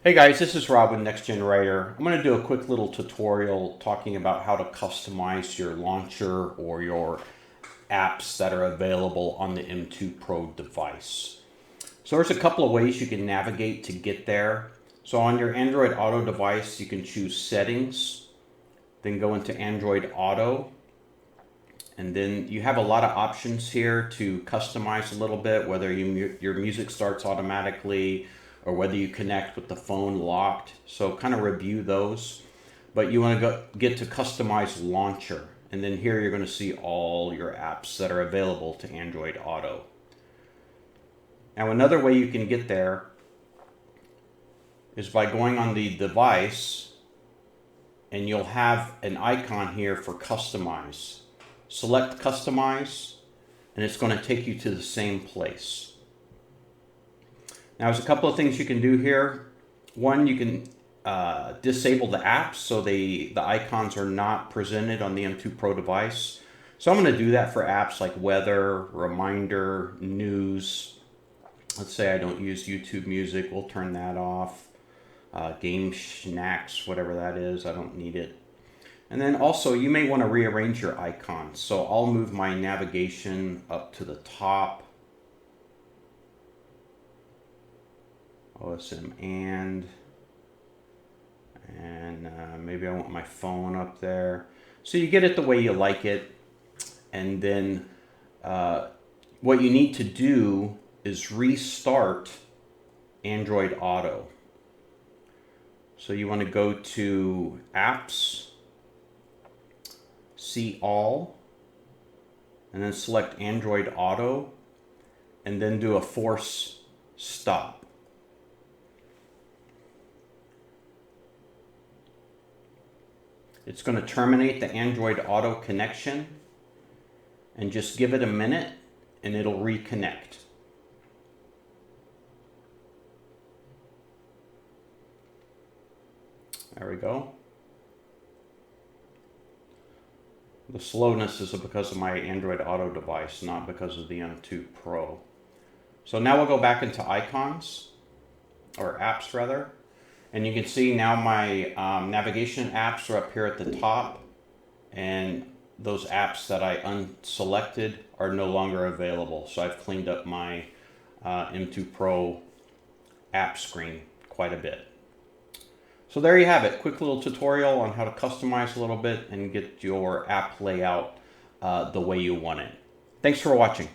Hey guys, this is Rob with AlienRider. I'm going to do a quick little tutorial talking about how to customize your launcher or your apps that are available on the M2 Pro device. So there's a couple of ways you can navigate to get there. So on your Android Auto device, you can choose Settings, then go into Android Auto, and then you have a lot of options here to customize a little bit, whether your music starts automatically or whether you connect with the phone locked. So kind of review those. But you want to get to customize launcher. And then here you're going to see all your apps that are available to Android Auto. Now another way you can get there is by going on the device, and you'll have an icon here for customize. Select customize, and it's going to take you to the same place. Now there's a couple of things you can do here. One, you can disable the apps so the icons are not presented on the M2 Pro device. So I'm going to do that for apps like weather, reminder, news. Let's say I don't use YouTube Music, we'll turn that off. Game Snacks, whatever that is, I don't need it. And then also you may want to rearrange your icons. So I'll move my navigation up to the top. OSM and maybe I want my phone up there. So you get it the way you like it. And then what you need to do is restart Android Auto. So you want to go to Apps, see All, and then select Android Auto, and then do a force stop. It's going to terminate the Android Auto connection, and just give it a minute and it'll reconnect. There we go. The slowness is because of my Android Auto device, not because of the M2 Pro. So now we'll go back into icons, or apps rather. And you can see now my navigation apps are up here at the top, and those apps that I unselected are no longer available. So I've cleaned up my M2 Pro app screen quite a bit. So there you have it, quick little tutorial on how to customize a little bit and get your app layout the way you want it. Thanks for watching.